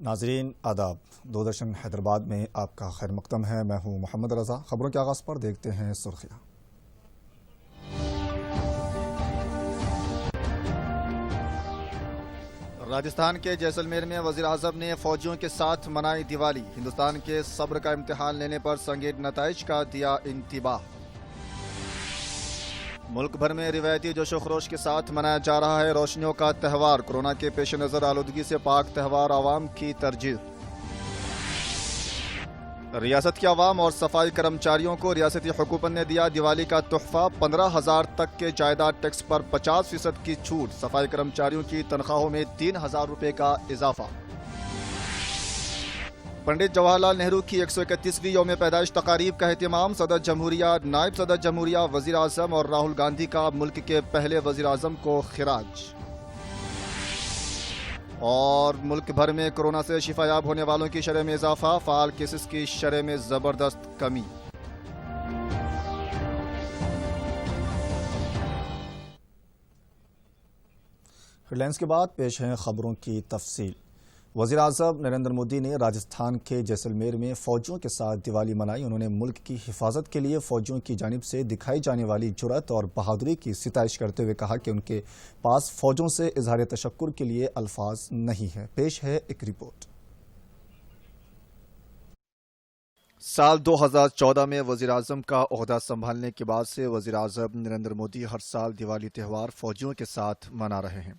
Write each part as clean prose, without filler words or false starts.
ناظرین آداب، دوردرشن حیدرآباد میں آپ کا خیر مقدم ہے۔ میں ہوں محمد رضا۔ خبروں کے آغاز پر دیکھتے ہیں سرخیاں۔ راجستھان کے جیسلمیر میں وزیر اعظم نے فوجیوں کے ساتھ منائی دیوالی۔ ہندوستان کے صبر کا امتحان لینے پر سنگین نتائج کا دیا انتباہ۔ ملک بھر میں روایتی جوش و خروش کے ساتھ منایا جا رہا ہے روشنیوں کا تہوار۔ کورونا کے پیش نظر آلودگی سے پاک تہوار عوام کی ترجیح۔ ریاست کے عوام اور صفائی کرمچاریوں کو ریاستی حکومت نے دیا دیوالی کا تحفہ۔ 15,000 تک کے جائیداد ٹیکس پر 50% کی چھوٹ۔ صفائی کرمچاریوں کی تنخواہوں میں 3,000 روپے کا اضافہ۔ پنڈت جواہر لال نہرو کی 131ویں یوم پیدائش تقاریب کا اہتمام۔ صدر جمہوریہ، نائب صدر جمہوریہ، وزیر اعظم اور راہل گاندھی کا ملک کے پہلے وزیر اعظم کو خراج۔ اور ملک بھر میں کورونا سے شفا یاب ہونے والوں کی شرح میں اضافہ، فعال کیسز کی شرح میں زبردست کمی۔ ہیڈ لائنز کے بعد پیش ہیں خبروں کی تفصیل۔ وزیر اعظم نریندر مودی نے راجستھان کے جیسلمیر میں فوجیوں کے ساتھ دیوالی منائی۔ انہوں نے ملک کی حفاظت کے لیے فوجیوں کی جانب سے دکھائی جانے والی جرأت اور بہادری کی ستائش کرتے ہوئے کہا کہ ان کے پاس فوجوں سے اظہار تشکر کے لیے الفاظ نہیں ہے۔ پیش ہے ایک رپورٹ۔ سال 2014 میں وزیر اعظم کا عہدہ سنبھالنے کے بعد سے وزیر اعظم نریندر مودی ہر سال دیوالی تہوار فوجیوں کے ساتھ منا رہے ہیں۔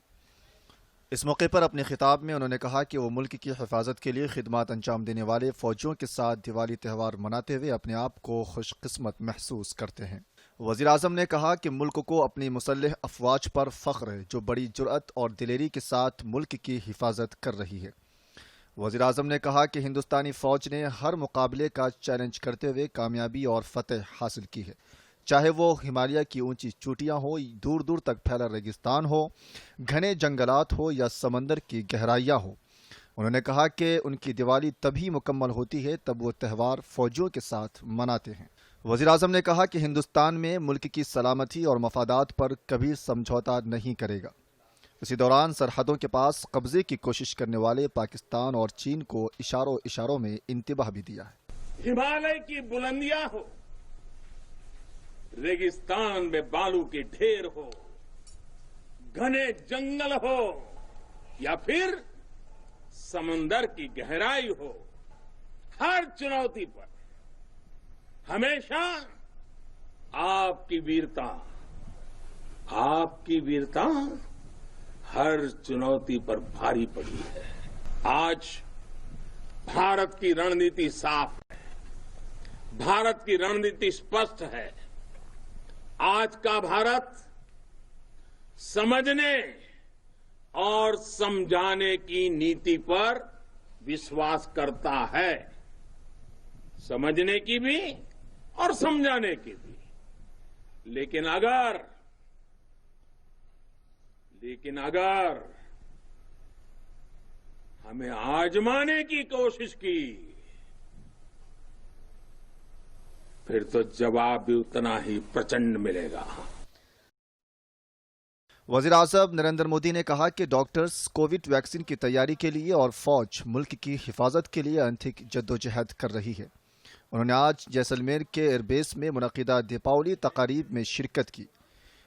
اس موقع پر اپنے خطاب میں انہوں نے کہا کہ وہ ملک کی حفاظت کے لیے خدمات انجام دینے والے فوجیوں کے ساتھ دیوالی تہوار مناتے ہوئے اپنے آپ کو خوش قسمت محسوس کرتے ہیں۔ وزیر اعظم نے کہا کہ ملک کو اپنی مسلح افواج پر فخر ہے جو بڑی جرأت اور دلیری کے ساتھ ملک کی حفاظت کر رہی ہے۔ وزیر اعظم نے کہا کہ ہندوستانی فوج نے ہر مقابلے کا چیلنج کرتے ہوئے کامیابی اور فتح حاصل کی ہے، چاہے وہ ہمالیہ کی اونچی چوٹیاں ہوں، دور دور تک پھیلا ریگستان ہو، گھنے جنگلات ہو یا سمندر کی گہرائیاں ہوں۔ انہوں نے کہا کہ ان کی دیوالی تبھی مکمل ہوتی ہے تب وہ تہوار فوجیوں کے ساتھ مناتے ہیں۔ وزیر اعظم نے کہا کہ ہندوستان میں ملک کی سلامتی اور مفادات پر کبھی سمجھوتا نہیں کرے گا۔ اسی دوران سرحدوں کے پاس قبضے کی کوشش کرنے والے پاکستان اور چین کو اشاروں میں انتباہ بھی دیا ہے۔ ہمالیہ کی بلندیاں ہو، ریگستان میں بالو کے ڈھیر ہو، گھنے جنگل ہو یا پھر سمندر کی گہرائی ہو، ہر چنوتی پر ہمیشہ آپ کی ویرتا ہر چنوتی پر بھاری پڑی ہے۔ آج بھارت کی رننیتی صاف ہے، بھارت کی رننیتی اسپشٹ ہے۔ آج کا بھارت سمجھنے اور سمجھانے کی نیتی پر وشواس کرتا ہے، سمجھنے کی بھی اور سمجھانے کی بھی۔ لیکن اگر ہمیں آزمانے کی کوشش کی پھر تو جواب بھی اتنا ہی پرچنڈ ملے گا۔ وزیر اعظم نریندر مودی نے کہا کہ ڈاکٹرز کووڈ ویکسین کی تیاری کے لیے اور فوج ملک کی حفاظت کے لیے انتھک جدوجہد کر رہی ہے۔ انہوں نے آج جیسلمیر کے ایئر بیس میں منعقدہ دیپاولی تقاریب میں شرکت کی۔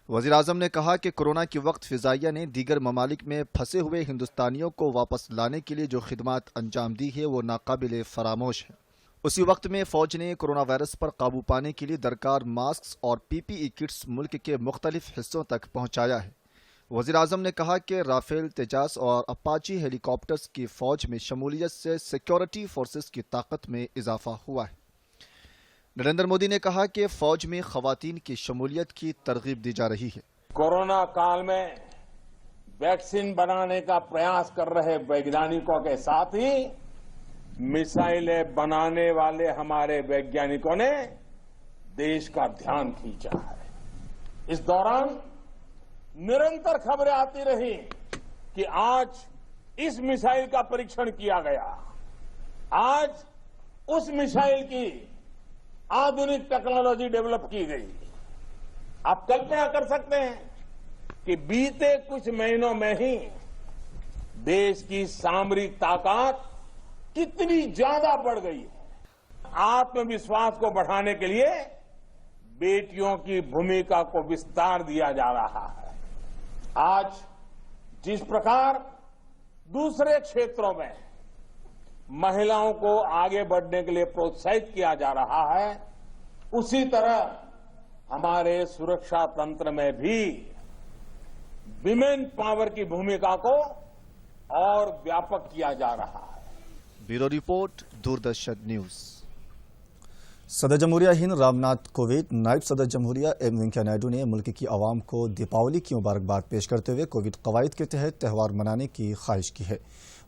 وزیر اعظم نے کہا کہ کورونا کے وقت فضائیہ نے دیگر ممالک میں پھنسے ہوئے ہندوستانیوں کو واپس لانے کے لیے جو خدمات انجام دی ہے وہ ناقابل فراموش ہے۔ اسی وقت میں فوج نے کورونا وائرس پر قابو پانے کے لیے درکار ماسکس اور پی پی ای کٹس ملک کے مختلف حصوں تک پہنچایا ہے۔ وزیر اعظم نے کہا کہ رافیل، تیجاس اور اپاچی ہیلی کاپٹرز کی فوج میں شمولیت سے سیکیورٹی فورسز کی طاقت میں اضافہ ہوا ہے۔ نریندر مودی نے کہا کہ فوج میں خواتین کی شمولیت کی ترغیب دی جا رہی ہے۔ کورونا کال میں ویکسین بنانے کا پریاس کر رہے ویگیانکوں کے ساتھ ہی میزائلیں بنانے والے ہمارے ویگیانکوں نے دیش کا دھیان کھینچا ہے۔ اس دوران نرنتر خبریں آتی رہی کہ آج اس میزائل کا پریکشن کیا گیا، آج اس میزائل کی آدھنک ٹیکنالوجی ڈیولپ کی گئی۔ آپ کلپنا کر سکتے ہیں کہ بیتے کچھ مہینوں میں ہی دیش کی سامریک طاقت कितनी ज्यादा बढ़ गई है। आत्मविश्वास को बढ़ाने के लिए बेटियों की भूमिका को विस्तार दिया जा रहा है। आज जिस प्रकार दूसरे क्षेत्रों में महिलाओं को आगे बढ़ने के लिए प्रोत्साहित किया जा रहा है, उसी तरह हमारे सुरक्षा तंत्र में भी विमेन पावर की भूमिका को और व्यापक किया जा रहा है। Bureau report, Doordarshan news. सदर जमहूरिया हिंद रामनाथ कोविंद, नायब सदर जमहूरिया एम वेंकैया नायडू ने मुल्क की आवाम को दीपावली की मुबारकबाद पेश करते हुए कोविड कवायद के तहत त्यौहार मनाने की ख्वाहिश की है।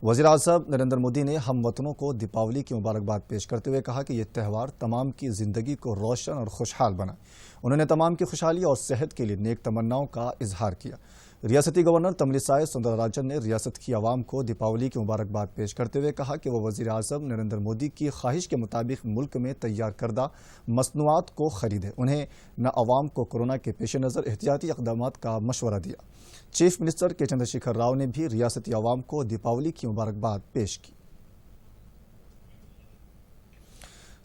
वज़ीर-ए-आज़म नरेंद्र मोदी ने हम वतनों को दीपावली की मुबारकबाद पेश करते हुए कहा कि यह त्यौहार तमाम की जिंदगी को रोशन और खुशहाल बनाए। उन्होंने तमाम की खुशहाली और सेहत के लिए नेक तमन्नाओं का इजहार किया। रियासती गवर्नर तमिलिसाई सुंदरराजन ने रियासत की आवाम को दीपावली की मुबारकबाद पेश करते हुए कहा कि वो वज़ीर-ए-आज़म नरेंद्र मोदी की ख्वाहिश के मुताबिक मुल्क में तैयार करदा मसनूआत को खरीदे। उन्हें न आवाम को कोरोना के पेश नज़र एहतियाती इक़दामात का मशवरा दिया। चीफ मिनिस्टर के चंद्रशेखर राव ने भी रियासती आवाम को दीपावली की मुबारकबाद पेश की।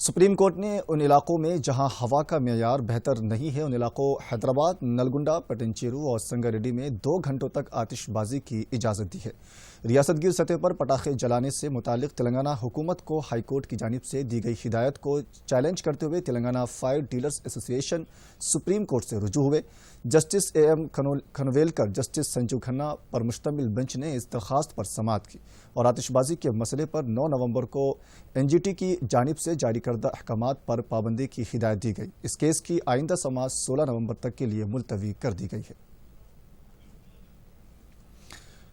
सुप्रीम कोर्ट ने उन इलाकों में जहां हवा का मेयार बेहतर नहीं है, उन इलाकों हैदराबाद, नलगुंडा, पटनचेरू और संगारेड्डी में 2 घंटों तक आतिशबाजी की इजाज़त दी है। रियासतगीर सतह पर पटाखे जलाने से मुतालिक तेलंगाना हुकूमत को हाईकोर्ट की जानिब से दी गई हिदायत को चैलेंज करते हुए Telangana fire dealers association supreme court से रुजू हुए। Justice AM Khanwilkar, justice Sanju Khanna पर मुश्तमिल बेंच ने इस दरखास्त पर समाअत की और आतिशबाजी के मसले पर 9 नवंबर को NGT की जानिब से जारी करदा अहकामात पर पाबंदी की हिदायत दी गई। इस केस की आइंदा समाअत 16 नवंबर तक के लिए मुलतवी कर दी गई है।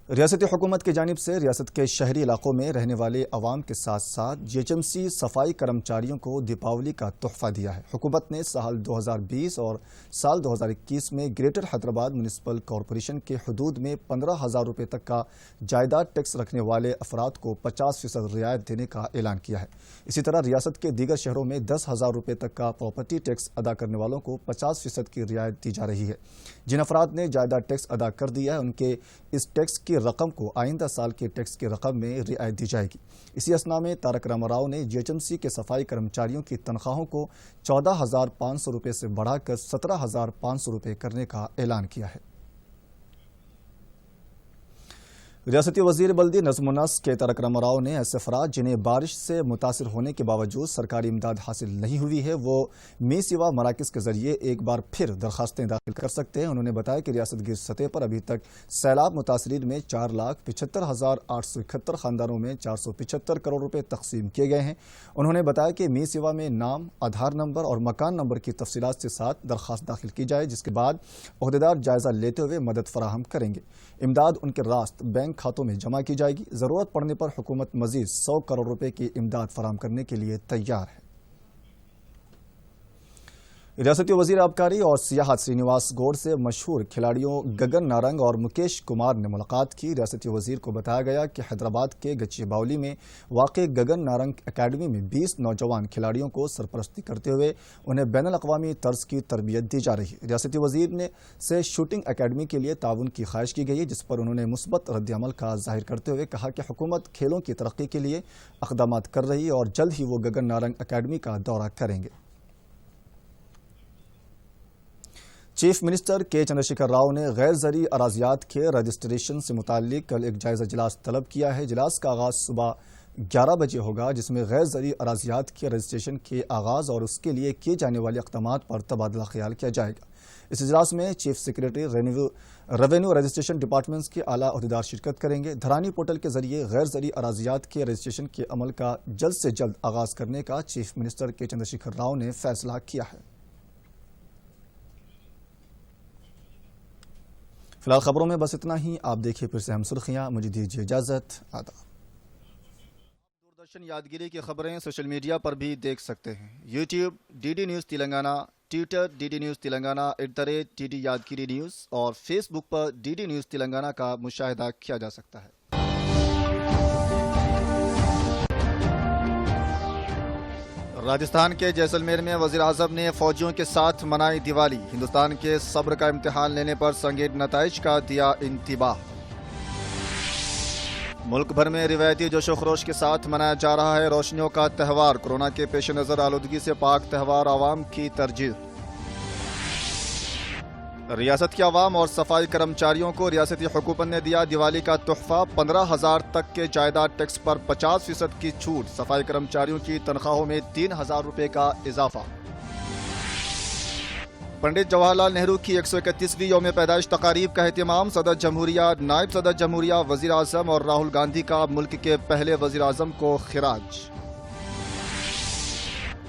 रियासती हुकूमत की जानिब से रियासत के शहरी इलाकों में रहने वाले अवाम के साथ साथ GHMC सफाई कर्मचारियों को दीपावली का तोहफा दिया है। हुकूमत ने साल 2020 और साल 2021 में ग्रेटर हैदराबाद म्यूनिसिपल कॉरपोरेशन के हदूद में 15,000 रुपये तक का जायदाद टैक्स रखने वाले अफराद को 50% रियायत देने का ऐलान किया है। इसी तरह रियासत के दीगर शहरों में 10,000 रुपये तक का प्रॉपर्टी टैक्स अदा करने वालों को 50% की रियायत दी जा रही है। जिन अफराद ने जायदाद टैक्स अदा कर दिया है, उनके इस टैक्स की रकम को आइंदा साल के टैक्स की रकम में रियायत दी जाएगी। इसी असना में तारक रामाराव ने GHMC के सफाई कर्मचारियों की तनख्वाहों को 14,500 रुपये से बढ़ाकर 17,500 रुपये करने का ऐलान किया है। रियासती वजीर बल्दी नज़्म नस्क के तारक रामाराव ने ऐसे अफराद जिन्हें बारिश से मुतासिर होने के बावजूद सरकारी इमदाद हासिल नहीं हुई है, वो मी सिवा मराकज़ के जरिए एक बार फिर दरखास्तें दाखिल कर सकते हैं। उन्होंने बताया कि रियासत गिर सतह पर अभी तक सैलाब मुतासरीन में 4,75,871 खानदानों में 475 करोड़ रुपये तकसीम किए गए हैं। उन्होंने बताया कि मी सिवा में नाम, आधार नंबर और मकान नंबर की तफसीलात के साथ दरखास्त दाखिल की जाए, जिसके बाद ओहदेदार जायजा लेते हुए मदद फराहम करेंगे। इमदाद उनके रास्त बैंक खातों में जमा की जाएगी। जरूरत पड़ने पर हुकूमत मजीद 100 करोड़ रुपए की इमदाद फराहम करने के लिए तैयार है। रियासती वजीर आबकारी और सियाहत श्रीनिवास गौड़ से मशहूर खिलाड़ियों गगन नारंग और मुकेश कुमार ने मुलाकात की। रियासती वजीर को बताया गया कि हैदराबाद के गच्चीबावली में वाक़े गगन नारंग अकेडमी में 20 नौजवान खिलाड़ियों को सरपरस्ती करते हुए उन्हें बैनुल अक़वामी तर्ज की तरबियत दी जा रही है। रियासती वजीर से शूटिंग अकेडमी के लिए ताउन की ख्वाहिश की गई है, जिस पर उन्होंने मुस्बत रद्द-ए-अमल का जाहिर करते हुए कहा कि हुकूमत खेलों की तरक्की के लिए इक़दामात कर रही है और जल्द ही वो गगन नारंग अकेडमी का दौरा करेंगे। चीफ मिनिस्टर के चंद्रशेखर राव ने गैर ज़रई अराजियात के रजिस्ट्रेशन से मुताल्लिक कल एक जायज़ा इजलास तलब किया है। इजलास का आगाज़ सुबह 11 बजे होगा, जिसमें गैर ज़रई अराजियात के रजिस्ट्रेशन के आगाज़ और उसके लिए किए जाने वाले इक़दामात पर तबादला ख्याल किया जाएगा। इस इजलास में chief secretary revenue registration departments के आला अहदेदार शिरकत करेंगे। धरानी पोर्टल के जरिए गैर ज़रई अराजियात के रजिस्ट्रेशन के अमल का जल्द से जल्द आगाज़ करने का चीफ मिनिस्टर के चंद्रशेखर राव ने फैसला किया है। फिलहाल खबरों में बस इतना ही। आप देखिए फिर से हम सुर्खियां। मुझे दीजिए इजाजत। आदाब। दूरदर्शन यादगिरी की खबरें सोशल मीडिया पर भी देख सकते हैं। YouTube DD news Telangana, Twitter DD news Telangana @DD यादगिरी न्यूज़ और फेसबुक पर DD न्यूज़ तेलंगाना का मुशाहिदा किया जा सकता है। राजस्थान के जैसलमेर में वज़ीर-ए-आज़म ने फौजियों के साथ मनाई दिवाली। हिंदुस्तान के सब्र का इम्तिहान लेने पर संगीन नताइज का दिया इंतिबाह। ملک بھر میں روایتی جوش و خروش کے ساتھ منایا جا رہا ہے روشنیوں کا تہوار۔ کورونا کے پیش نظر آلودگی سے پاک تہوار عوام کی ترجیح۔ ریاست کے عوام اور صفائی کرمچاریوں کو ریاستی حکومت نے دیا دیوالی کا تحفہ، 15,000 تک کے جائیداد ٹیکس پر 50% کی چھوٹ، صفائی کرمچاریوں کی تنخواہوں میں 3,000 روپے کا اضافہ۔ پنڈت جواہر لال نہرو کی 131ویں یوم پیدائش تقاریب کا اہتمام، صدر جمہوریہ، نائب صدر جمہوریہ، وزیر اعظم اور راہل گاندھی کا ملک کے پہلے وزیر اعظم کو خراج۔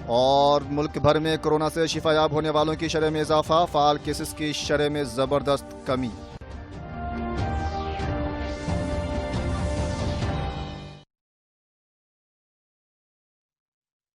اور ملک بھر میں کورونا سے شفا یاب ہونے والوں کی شرح میں اضافہ، فعال کیسز کی شرح میں زبردست کمی۔